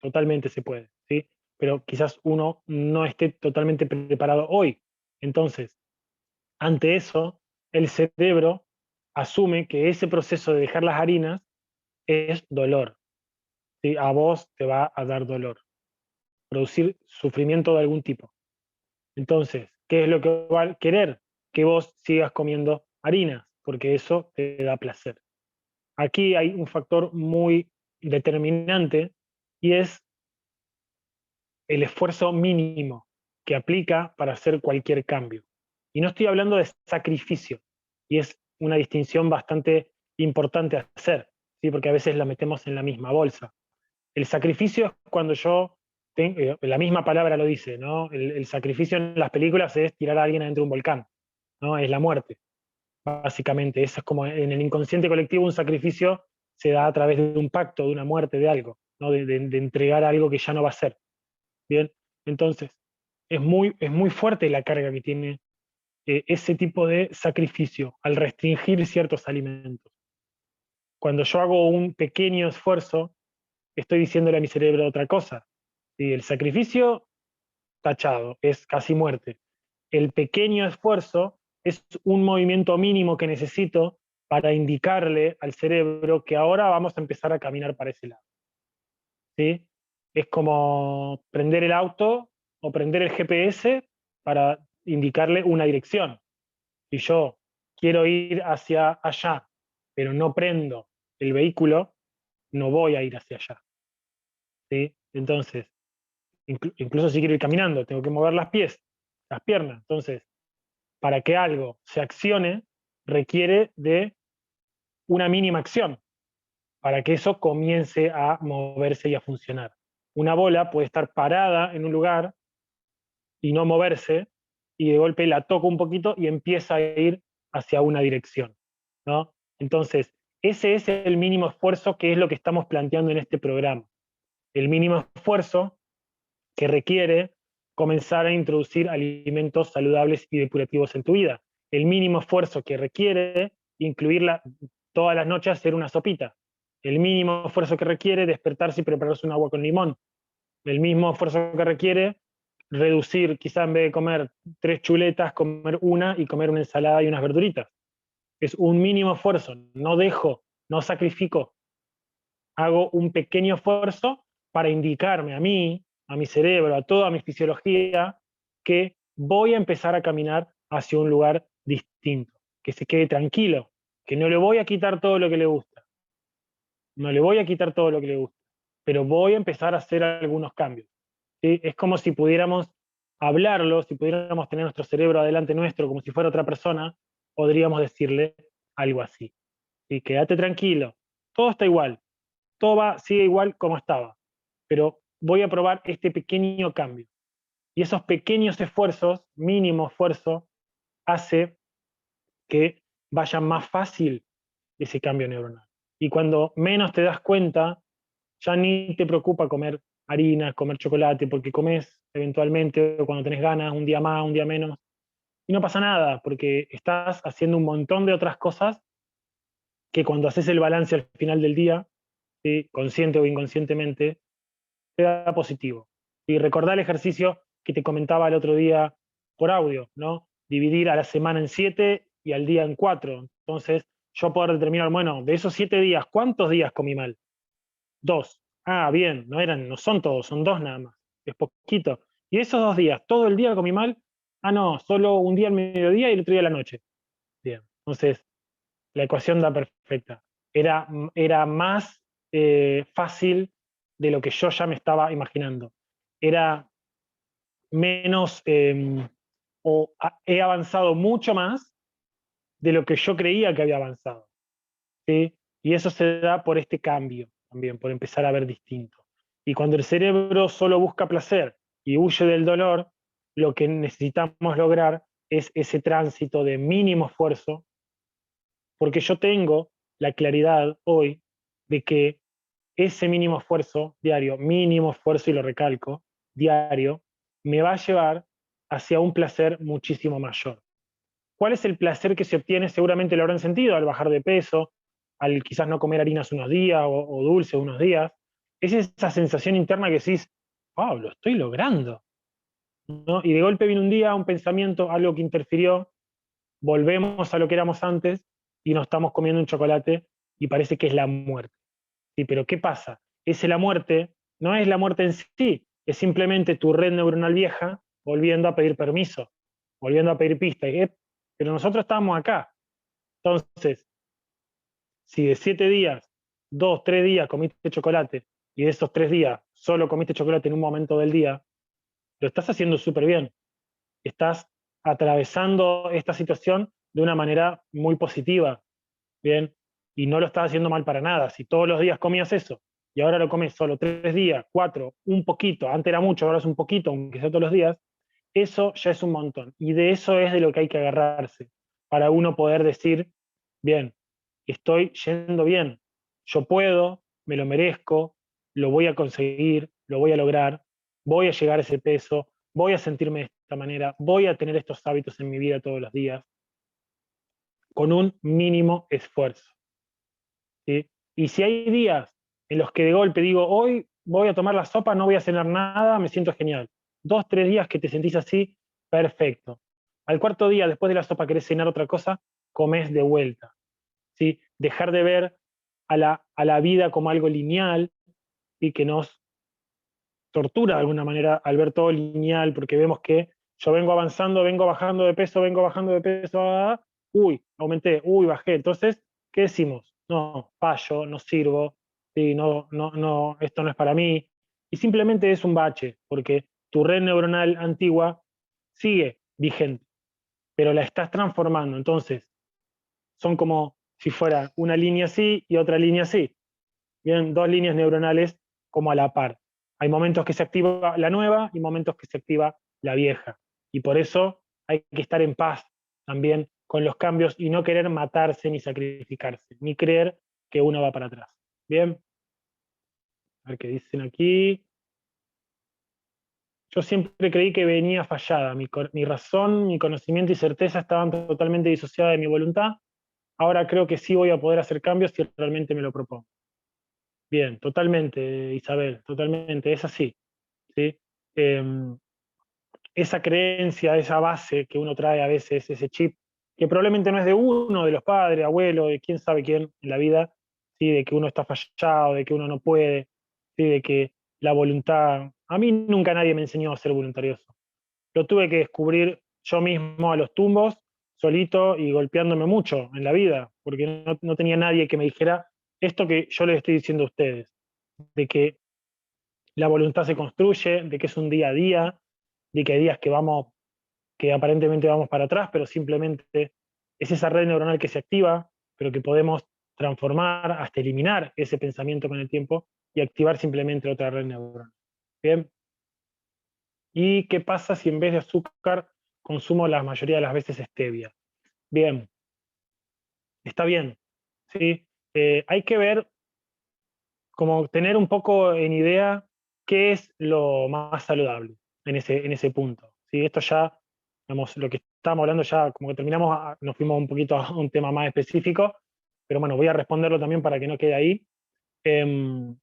totalmente se puede, ¿sí? Pero quizás uno no esté totalmente preparado hoy. Entonces, ante eso, el cerebro asume que ese proceso de dejar las harinas es dolor, ¿sí? A vos te va a dar dolor, producir sufrimiento de algún tipo. Entonces, ¿qué es lo que va a querer? Que vos sigas comiendo harinas, porque eso te da placer. Aquí hay un factor muy determinante y es el esfuerzo mínimo que aplica para hacer cualquier cambio. Y no estoy hablando de sacrificio, y es una distinción bastante importante a hacer, ¿sí? Porque a veces la metemos en la misma bolsa. El sacrificio es cuando la misma palabra lo dice, ¿no? El sacrificio en las películas es tirar a alguien adentro de un volcán, ¿no? Es la muerte, básicamente. Eso es como en el inconsciente colectivo un sacrificio se da a través de un pacto, de una muerte, de algo, ¿no? De entregar algo que ya no va a ser. Bien, entonces, es muy fuerte la carga que tiene ese tipo de sacrificio al restringir ciertos alimentos. Cuando yo hago un pequeño esfuerzo, estoy diciéndole a mi cerebro otra cosa. ¿Sí? El sacrificio, tachado, es casi muerte. El pequeño esfuerzo es un movimiento mínimo que necesito para indicarle al cerebro que ahora vamos a empezar a caminar para ese lado. ¿Sí? Es como prender el auto o prender el GPS para indicarle una dirección. Si yo quiero ir hacia allá, pero no prendo el vehículo, no voy a ir hacia allá. ¿Sí? Entonces, incluso si quiero ir caminando, tengo que mover las piernas. Entonces, para que algo se accione, requiere de una mínima acción para que eso comience a moverse y a funcionar. Una bola puede estar parada en un lugar y no moverse, y de golpe la toco un poquito y empieza a ir hacia una dirección, ¿no? Entonces, ese es el mínimo esfuerzo que es lo que estamos planteando en este programa. El mínimo esfuerzo que requiere comenzar a introducir alimentos saludables y depurativos en tu vida. El mínimo esfuerzo que requiere incluirla todas las noches hacer una sopita. El mínimo esfuerzo que requiere despertarse y prepararse un agua con limón. El mismo esfuerzo que requiere reducir, quizá en vez de comer 3 chuletas, comer una y comer una ensalada y unas verduritas. Es un mínimo esfuerzo. No dejo, no sacrifico. Hago un pequeño esfuerzo para indicarme a mí, a mi cerebro, a toda mi fisiología, que voy a empezar a caminar hacia un lugar distinto, que se quede tranquilo, que no le voy a quitar todo lo que le gusta, no le voy a quitar todo lo que le gusta, pero voy a empezar a hacer algunos cambios. ¿Sí? Es como si pudiéramos hablarlo, si pudiéramos tener nuestro cerebro adelante nuestro como si fuera otra persona, podríamos decirle algo así. ¿Sí? Quédate tranquilo, todo está igual, sigue igual como estaba, pero voy a probar este pequeño cambio. Y esos pequeños esfuerzos, mínimo esfuerzo, hace que vaya más fácil ese cambio neuronal. Y cuando menos te das cuenta, ya ni te preocupa comer harina, comer chocolate, porque comes eventualmente o cuando tenés ganas, un día más, un día menos, y no pasa nada, porque estás haciendo un montón de otras cosas que cuando haces el balance al final del día, ¿sí?, consciente o inconscientemente, te da positivo. Y recordá el ejercicio que te comentaba el otro día por audio, ¿no? Dividir a la semana en 7 y al día en 4. Entonces, yo puedo determinar, bueno, de esos 7 días, ¿cuántos días comí mal? 2. Ah, bien, no son todos, son 2 nada más. Es poquito. Y esos 2 días, ¿todo el día comí mal? Ah, no, solo un día al mediodía y el otro día a la noche. Bien. Entonces, la ecuación da perfecta. Era más fácil de lo que yo ya me estaba imaginando. Era menos, he avanzado mucho más de lo que yo creía que había avanzado, ¿sí? Y eso se da por este cambio también, por empezar a ver distinto. Y cuando el cerebro solo busca placer y huye del dolor, lo que necesitamos lograr es ese tránsito de mínimo esfuerzo, porque yo tengo la claridad hoy de que ese mínimo esfuerzo, y lo recalco, diario, me va a llevar hacia un placer muchísimo mayor. ¿Cuál es el placer que se obtiene? Seguramente lo habrán sentido al bajar de peso, al quizás no comer harinas unos días o dulce unos días. Es esa sensación interna que decís, wow, lo estoy logrando, ¿no? Y de golpe viene un día, un pensamiento, algo que interfirió, volvemos a lo que éramos antes y nos estamos comiendo un chocolate y parece que es la muerte. Sí, pero ¿qué pasa? La muerte, no es la muerte en sí, es simplemente tu red neuronal vieja volviendo a pedir permiso, volviendo a pedir pistas. Pero nosotros estamos acá. Entonces, si de 7 días, 2, 3 días comiste chocolate y de esos 3 días solo comiste chocolate en un momento del día, lo estás haciendo súper bien. Estás atravesando esta situación de una manera muy positiva, ¿bien? Y no lo estás haciendo mal para nada. Si todos los días comías eso y ahora lo comes solo 3 días, 4, un poquito, antes era mucho, ahora es un poquito, aunque sea todos los días, eso ya es un montón. Y de eso es de lo que hay que agarrarse, para uno poder decir, bien, estoy yendo bien, yo puedo, me lo merezco, lo voy a conseguir, lo voy a lograr, voy a llegar a ese peso, voy a sentirme de esta manera, voy a tener estos hábitos en mi vida todos los días, con un mínimo esfuerzo, ¿sí? Y si hay días en los que de golpe digo, hoy voy a tomar la sopa, no voy a cenar nada, me siento genial. 2, 3 días que te sentís así, perfecto. Al cuarto día, después de la sopa, querés cenar otra cosa, comes de vuelta, ¿sí? Dejar de ver a la vida como algo lineal y que nos tortura de alguna manera al ver todo lineal, porque vemos que yo vengo avanzando, vengo bajando de peso, vengo bajando de peso, uy, aumenté, uy, bajé. Entonces, ¿qué decimos? No, fallo, no sirvo, sí, no, no, no, esto no es para mí. Y simplemente es un bache, porque tu red neuronal antigua sigue vigente, pero la estás transformando. Entonces, son como si fuera una línea así y otra línea así. Bien, 2 líneas neuronales como a la par. Hay momentos que se activa la nueva y momentos que se activa la vieja. Y por eso hay que estar en paz también con los cambios y no querer matarse ni sacrificarse, ni creer que uno va para atrás. Bien, a ver qué dicen aquí. Yo siempre creí que venía fallada. Mi razón, mi conocimiento y certeza estaban totalmente disociadas de mi voluntad. Ahora creo que sí voy a poder hacer cambios si realmente me lo propongo. Bien, totalmente, Isabel, totalmente, es así, ¿sí? Em, esa creencia, esa base que uno trae a veces, ese chip, que probablemente no es de uno, de los padres, abuelos, de quién sabe quién en la vida, ¿sí? De que uno está fallado, de que uno no puede, ¿sí? De que la voluntad... A mí nunca nadie me enseñó a ser voluntarioso. Lo tuve que descubrir yo mismo a los tumbos, solito y golpeándome mucho en la vida, porque no tenía nadie que me dijera esto que yo les estoy diciendo a ustedes, de que la voluntad se construye, de que es un día a día, de que hay días que aparentemente vamos para atrás, pero simplemente es esa red neuronal que se activa, pero que podemos transformar hasta eliminar ese pensamiento con el tiempo y activar simplemente otra red neuronal. Bien. ¿Y qué pasa si en vez de azúcar consumo la mayoría de las veces stevia. Bien, está bien, ¿sí? Hay que ver, como tener un poco en idea qué es lo más saludable en ese punto, ¿sí? Esto ya, digamos, lo que estábamos hablando ya, como que terminamos, nos fuimos un poquito a un tema más específico, pero bueno, voy a responderlo también para que no quede ahí. Em,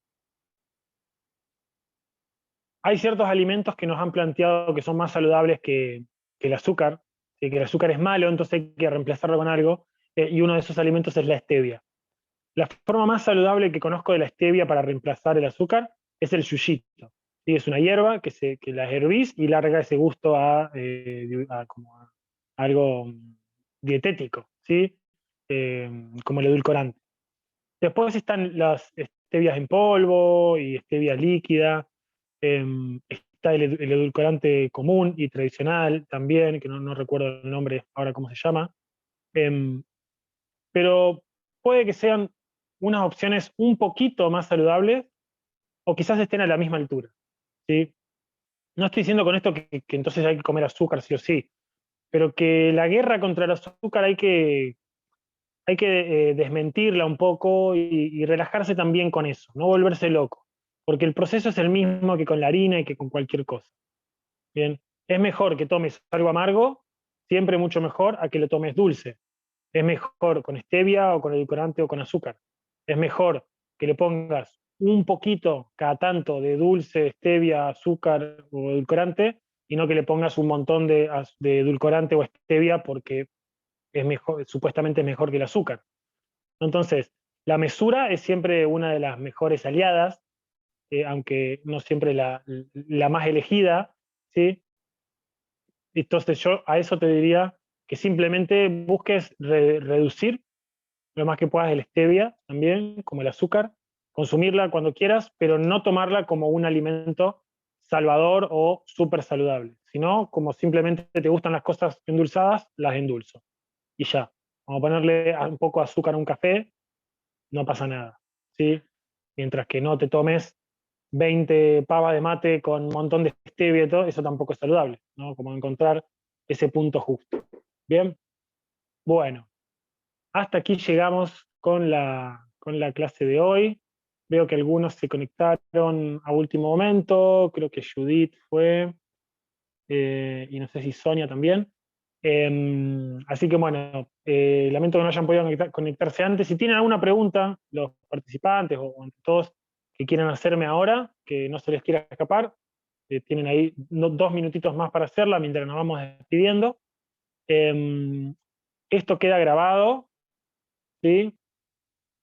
Hay ciertos alimentos que nos han planteado que son más saludables que el azúcar, ¿sí? Que el azúcar es malo, entonces hay que reemplazarlo con algo, y uno de esos alimentos es la stevia. La forma más saludable que conozco de la stevia para reemplazar el azúcar es el yuyito. ¿Sí? Es una hierba que la hervís y larga ese gusto como a algo dietético, ¿sí? Como el edulcorante. Después están las stevias en polvo y stevia líquida. Está el edulcorante común y tradicional también, que no recuerdo el nombre ahora cómo se llama. Em, pero puede que sean unas opciones un poquito más saludables o quizás estén a la misma altura, ¿sí? No estoy diciendo con esto que entonces hay que comer azúcar sí o sí, pero que la guerra contra el azúcar hay que desmentirla un poco y relajarse también con eso, no volverse loco, porque el proceso es el mismo que con la harina y que con cualquier cosa. Bien, es mejor que tomes algo amargo, siempre mucho mejor a que lo tomes dulce. Es mejor con stevia o con edulcorante o con azúcar. Es mejor que le pongas un poquito cada tanto de dulce, stevia, azúcar o edulcorante y no que le pongas un montón de edulcorante o stevia porque es mejor, supuestamente es mejor que el azúcar. Entonces, la mesura es siempre una de las mejores aliadas, aunque no siempre la más elegida, ¿sí? Entonces yo a eso te diría que simplemente busques reducir lo más que puedas el stevia también, como el azúcar, consumirla cuando quieras, pero no tomarla como un alimento salvador o súper saludable, sino como simplemente te gustan las cosas endulzadas, las endulzo. Y ya, como ponerle un poco de azúcar a un café, no pasa nada, ¿sí? Mientras que no te tomes 20 pavas de mate con un montón de stevia y todo, eso tampoco es saludable, ¿no? Como encontrar ese punto justo. Bien, bueno, hasta aquí llegamos con la clase de hoy. Veo que algunos se conectaron a último momento, creo que Judith fue, y no sé si Sonia también. Así que bueno, lamento que no hayan podido conectarse antes. Si tienen alguna pregunta, los participantes o entre todos que quieran hacerme ahora, que no se les quiera escapar, tienen ahí 2 minutitos más para hacerla mientras nos vamos despidiendo. Em, Esto queda grabado, ¿sí?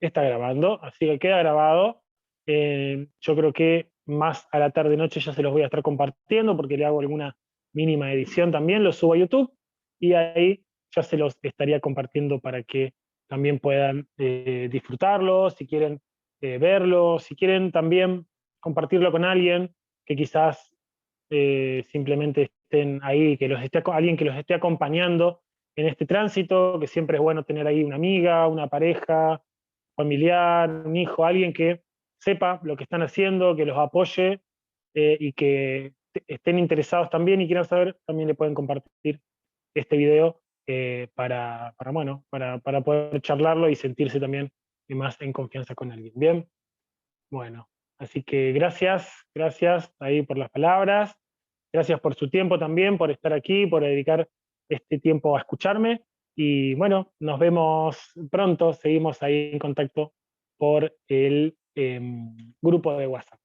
Está grabando, así que queda grabado. Yo creo que más a la tarde-noche ya se los voy a estar compartiendo porque le hago alguna mínima edición también, lo subo a YouTube y ahí ya se los estaría compartiendo para que también puedan disfrutarlo, si quieren verlo, si quieren también compartirlo con alguien que quizás simplemente estén ahí, que alguien que los esté acompañando en este tránsito, que siempre es bueno tener ahí una amiga, una pareja, familiar, un hijo, alguien que sepa lo que están haciendo, que los apoye y que estén interesados también y quieran saber, también le pueden compartir este video bueno, para poder charlarlo y sentirse también más en confianza con alguien. Bien, bueno, así que gracias ahí por las palabras, gracias por su tiempo también, por estar aquí, por dedicar este tiempo a escucharme. Y bueno, nos vemos pronto, seguimos ahí en contacto por el grupo de WhatsApp.